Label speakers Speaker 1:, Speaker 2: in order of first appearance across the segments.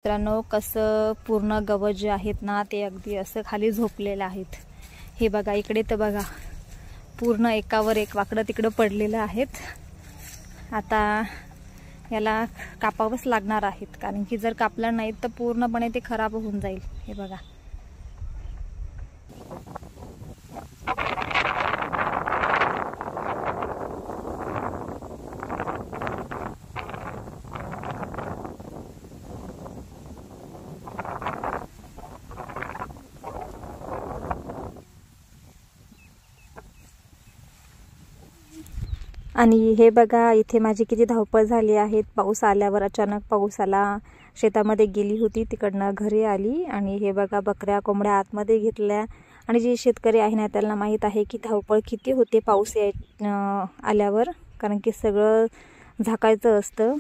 Speaker 1: मित्रांनो, कसं पूर्ण गवत जे आहेत ना ते अगदी असं खाली झोपलेले आहेत। हे बघा, इकडे तर बघा पूर्ण एकावर एक वाकडं तिकडं पडलेलं आहेत। आता याला कापावंच लागणार आहेत, कारण की जर कापलं नाही तर पूर्णपणे ते खराब होऊन जाईल। हे बघा, आणि हे बघा इथे माझी किती धावपळ झाली आहे। पाऊस आल्यावर अचानक पाऊस आला, शेतामध्ये गेली होती, तिकडनं घरी आली आणि हे बघा बकऱ्या कोंबड्या आतमध्ये घेतल्या। आणि जे शेतकरी आहे ना त्यांना माहित आहे की धावपळ किती होते पाऊस आल्यावर, कारण की सगळं झाकायचं असतं।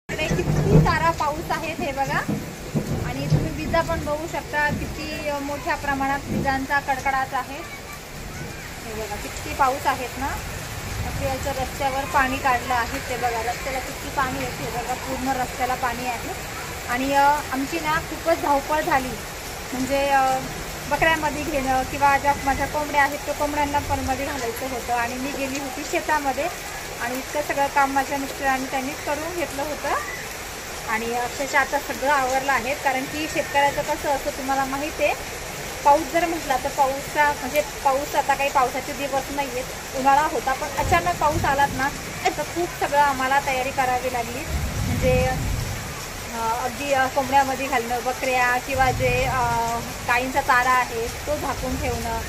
Speaker 1: किती सारा पाऊस आहे हे बघा, आणि तुम्ही विजा पण बघू शकता, किती मोठ्या प्रमाणात विजांचा कडकडाट आहे। हे बघा किती पाऊस आहेत ना। याच्या रस्त्यावर पाणी काढलं आहे, ते बघा रस्त्याला किती पाणी येते, बघा पूर्ण रस्त्याला पाणी आहे। आणि आमची ना खूपच धावपळ झाली, म्हणजे बकऱ्यांमध्ये घेणं किंवा ज्या माझ्या कोंबड्या आहेत त्या कोंबड्यांना पण मध्ये घालायचं होतं। आणि मी गेली होती शेतामध्ये, आणि इतकं सगळं काम माझ्या मिस्टरांनी त्यांनीच करून घेतलं होतं। आणि अक्षरशः आता सगळं आवरलं आहे, कारण की शेतकऱ्याचं कसं असतं तुम्हाला माहीत आहे, पाऊस जर म्हटला तर पाऊस आता काही पावसाचे दिवस नाही आहेत, उन्हाळा होता, पण अचानक पाऊस आलात ना तर खूप सगळं आम्हाला तयारी करावी लागली। म्हणजे अगदी कोंबड्यामध्ये घालणं, बकऱ्या किंवा जे गाईंचा चारा आहे तो झाकून ठेवणं,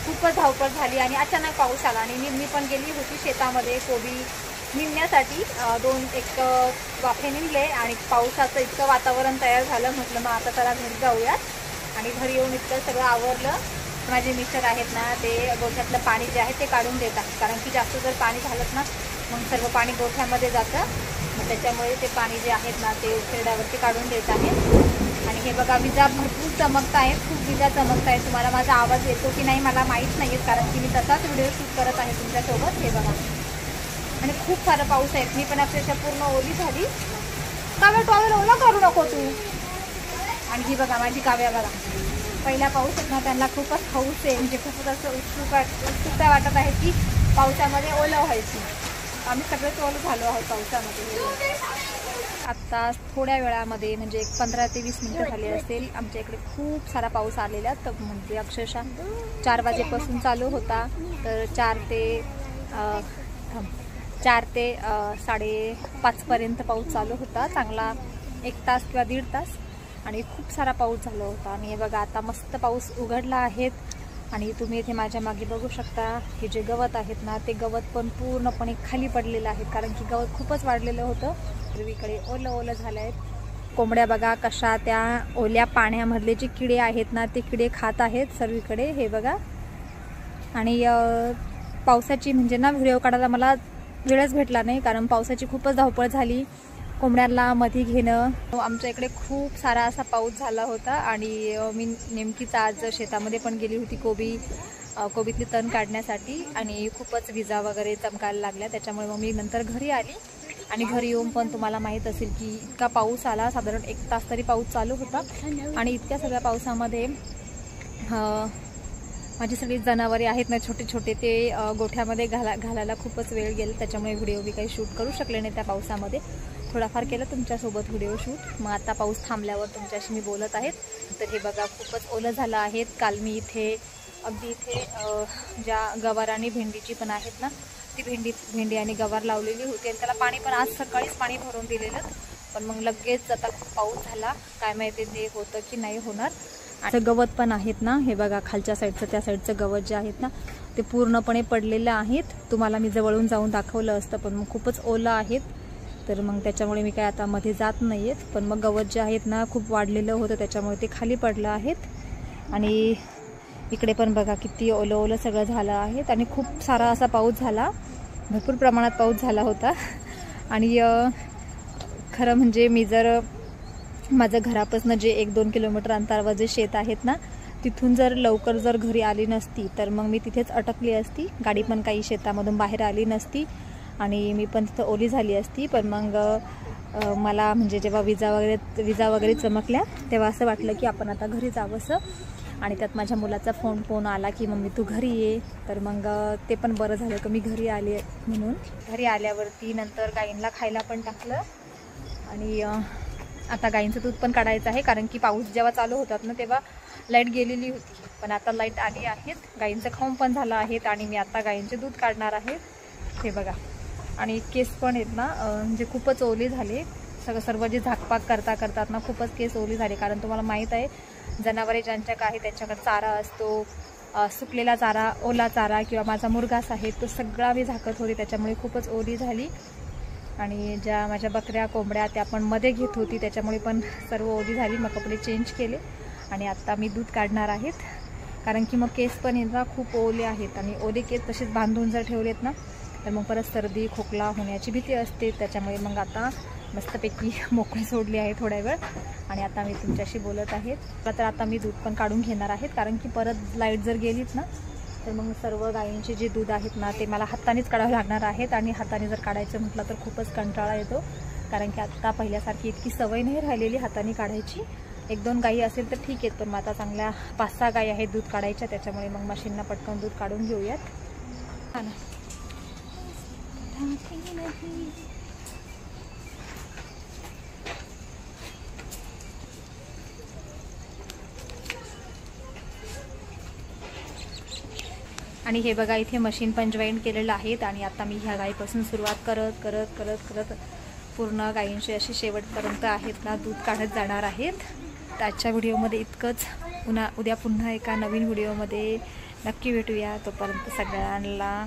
Speaker 1: खूपच धावपळ झाली। आणि अचानक पाऊस आला आणि मी पण गेली होती शेतामध्ये कोबी निघण्यासाठी, एक वाफे निघले आणि पावसाचं इतकं वातावरण तयार झालं, म्हटलं मग आता त्याला घरी जाऊयात। आणि घरी येऊन इतकं सगळं आवरलं। माझे मिस्टर आहेत ना ते गोठ्यातलं पाणी जे आहे ते काढून देतात, कारण की जास्त जर पाणी झालं ना मग सर्व पाणी गोठ्यामध्ये जातं, मग त्याच्यामुळे ते पाणी जे आहेत ना ते उखरड्यावरती काढून देत आहेत। आणि हे बघा विजा भरपूर चमकत आहेत, खूप विजा चमकत आहेत। तुम्हाला माझा आवाज येतो की नाही मला माहीत नाही, कारण की मी तसाच व्हिडिओ शूट करत आहे तुमच्यासोबत। हे बघा, आणि खूप सारा पाऊस आहे, मी पण अक्षरशः पूर्ण ओली झाली। काव्या टॉवेल ओला करू नको तू। आणि ही बघा माझी काव्या बघा, पहिला पाऊस आहे ना त्यांना खूपच हौस आहे, म्हणजे खूपच असं उत्सुकता वाटत आहे की पावसामध्ये ओलं व्हायची। आम्ही सगळेच ओलं झालो आहोत पावसामध्ये। आत्ता थोड्या वेळामध्ये म्हणजे 15 ते 20 मिनिटं झाली असेल, आमच्या इकडे खूप सारा पाऊस आलेला, तर म्हणजे अक्षरशः 4 वाजेपासून चालू होता, तर 4 ते 5:30 पर्यंत पाऊस चालू होता, चांगला 1 तास किंवा 1.5 तास, आणि खूप सारा पाऊस झाला होता। आणि हे बघा आता मस्त पाऊस उघडला आहे, आणि तुम्ही इथे माझ्या मागे बघू शकता हे जे गवत आहेत ना ते गवत पण पूर्णपणे खाली पडलेलं आहे, कारण की गवत खूपच वाढलेलं होतं, सर्वीकडे ओलं ओलं झालं आहे। कोंबड्या बघा कशा त्या ओल्या पाण्यामधले जे किडे आहेत ना ते किडे खात आहेत सर्वीकडे। हे बघा, आणि पावसाची म्हणजे ना व्हिडिओ काढायला मला वेळच भेटला नाही, कारण पावसाची खूपच धावपळ झाली, कोंबड्यांना मध्ये घेणं। आमच्या इकडे खूप सारा असा पाऊस झाला होता, आणि मी नेमकीच आज शेतामध्ये पण गेली होती कोबीतली तण काढण्यासाठी, आणि खूपच विजा वगैरे चमकायला लागल्या, त्याच्यामुळे मग मी नंतर घरी आली। आणि घरी येऊन पण तुम्हाला माहीत असेल की इतका पाऊस आला, साधारण 1 तास तरी पाऊस चालू होता। आणि इतक्या सगळ्या पावसामध्ये माझी सगळी जनावरे आहेत ना छोटे छोटे, ते गोठ्यामध्ये घालायला खूपच वेळ गेला, त्याच्यामुळे व्हिडिओ मी काही शूट करू शकले नाही त्या पावसामध्ये। थोडाफार केलं तुमच्यासोबत व्हिडिओ शूट, मग आता पाऊस थांबल्यावर तुमच्याशी मी बोलत आहेत। तर हे बघा खूपच ओलं झालं आहे। काल मी अगदी इथे ज्या गवार आणि भेंडीची पण आहेत ना ती भेंडी आणि गवार लावलेली होती, आणि त्याला पाणी पण आज सकाळीच पाणी भरून दिलेलं, पण मग लगेच आता खूप पाऊस झाला, काय माहिती ते होतं की नाही होणार। आणि गवत पण आहेत ना, हे बघा खालच्या साईडचं त्या साईडचं गवत जे आहेत ना ते पूर्णपणे पडलेलं आहेत। तुम्हाला मी जवळून जाऊन दाखवलं असतं, पण मग खूपच ओलं आहेत, तर मग त्याच्यामुळे मी काय आता मध्ये जात नाही आहेत। पण मग गवत जे आहेत ना खूप वाढलेलं होतं, त्याच्यामुळे ते खाली पडलं आहेत। आणि इकडे पण बघा किती ओलं ओलं सगळं झालं आहे, आणि खूप सारा असा पाऊस झाला, भरपूर प्रमाणात पाऊस झाला होता। आणि खरं म्हणजे मी जर माझं घरापासून जे 1-2 किलोमीटर अंतरावर जे शेत आहेत ना तिथून जर लवकर जर घरी आली नसती तर मग मी तिथेच अटकली असती, गाडी पण काही शेतामधून बाहेर आली नसती, आणि मी पण तिथं ओली झाली असती। पण मग मला म्हणजे जेव्हा विजा वगैरे चमकल्या तेव्हा असं वाटलं की आपण आता घरी जावंसं. आणि त्यात माझ्या मुलाचा फोन आला की मम्मी तू घरी ये. तर मग ते पण बरं झालं की मी घरी आले म्हणून. घरी आल्यावरती नंतर गाईंना खायला पण टाकलं. आणि आता गाईंचं दूध पण काढायचं आहे, कारण की पाऊस जेव्हा चालू होतात ना तेव्हा लाईट गेलेली होती. पण आता लाईट आली आहेत. गाईंचं खाऊन पण झालं आहेत आणि मी आता गाईंचे दूध काढणार आहे. हे बघा. आणि केस पण आहेत ना म्हणजे खूपच ओले झाले. सर्व जे झाकपाक करतात ना खूपच केस ओली झाले. कारण तुम्हाला माहीत आहे जनावरे ज्यांच्या आहे त्यांच्याकडे चारा असतो, सुकलेला चारा, ओला चारा, किंवा माझा मुरघास आहे तो सगळा मी झाकत होते, त्याच्यामुळे खूपच ओली झाली. आणि ज्या माझ्या बकऱ्या कोंबड्या त्या पण मध्ये घेत होती त्याच्यामुळे पण सर्व ओली झाली. मग कपडे चेंज केले आणि आत्ता मी दूध काढणार आहेत. कारण की मग केस पण यांना खूप ओले आहेत आणि ओले केस तसेच बांधून जर ठेवलेत ना तर मग परत सर्दी खोकला होण्याची भीती असते. त्याच्यामुळे मग आता मस्तपैकी मोकळी सोडली आहे थोड्या वेळ आणि आता मी तुमच्याशी बोलत आहे. तर आता मी दूध पण काढून घेणार आहेत, कारण की परत लाईट जर गेलीत ना तर मग सर्व गायींचे जे दूध आहेत ना ते मला हातानेच काढावे लागणार आहेत. आणि हाताने जर काढायचं म्हटलं तर खूपच कंटाळा येतो, कारण की आत्ता पहिल्यासारखी इतकी सवय नाही राहिलेली हाताने काढायची. 1-2 गायी असेल तर ठीक आहेत, पण आता चांगल्या 5-6 गायी आहेत दूध काढायच्या, त्याच्यामुळे मग मशीनला पटकन दूध काढून घेऊयात. हा ना. आणि हे बघा इथे मशीन पण जॉईन केलेलं आहे. आणि आता मी ह्या गायीपासून सुरुवात करत करत करत करत पूर्ण गायींची अशी शेवटपर्यंत आहेत ना दूध काढत जाणार आहेत. तर आजच्या व्हिडिओमध्ये इतकंच. उद्या पुन्हा एका नवीन व्हिडिओमध्ये नक्की भेटूया. तोपर्यंत सगळ्यांना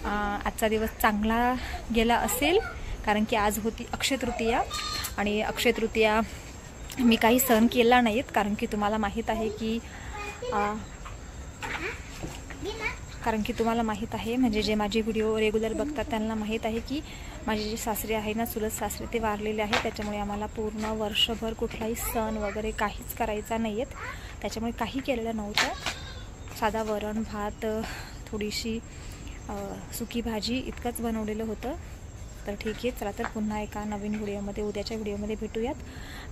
Speaker 1: आजचा दिवस चांगला गेला असेल, कारण की आज होती अक्षय तृतीया. आणि अक्षय तृतीया मी काही सण केला नाहीत, कारण की तुम्हाला माहीत आहे म्हणजे जे माझे व्हिडिओ रेग्युलर बघतात त्यांना माहीत आहे की माझे जे सासरे आहे ना, चुलत सासरे, ते वारलेले आहेत. त्याच्यामुळे आम्हाला पूर्ण वर्षभर कुठलाही सण वगैरे काहीच करायचा नाही आहेत. त्याच्यामुळे काही केलेलं नव्हतं. साधा वरण भात, थोडीशी सुकी भाजी इतकंच बनवलेलं होतं. तर ठीक आहे, चला तर पुन्हा एका नवीन व्हिडिओमध्ये उद्याच्या व्हिडिओमध्ये भेटूयात.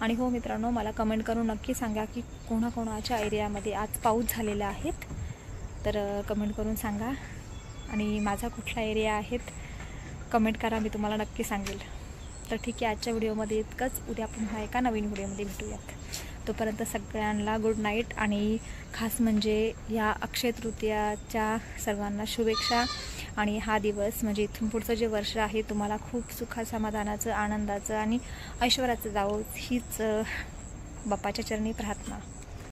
Speaker 1: आणि हो मित्रांनो, मला कमेंट करून नक्की सांगा की कोणाकोणाच्या एरियामध्ये आज पाऊस झालेला आहेत. तर कमेंट करून सांगा. आणि माझा कुठला एरिया आहेत कमेंट करा, मी तुम्हाला नक्की सांगेल. तर ठीक आहे, आजच्या व्हिडिओमध्ये इतकंच. उद्या पुन्हा एका नवीन व्हिडिओमध्ये भेटूयात. तोपर्यंत सगळ्यांना गुड नाईट. आणि खास म्हणजे या अक्षय तृतीयाच्या सर्वांना शुभेच्छा. आणि हा दिवस म्हणजे इथून पुढचं जे वर्ष आहे तुम्हाला खूप सुखा समाधानाचं, आनंदाचं आणि ऐश्वर्याचं जावं, हीच बाप्पाच्या चरणी प्रार्थना.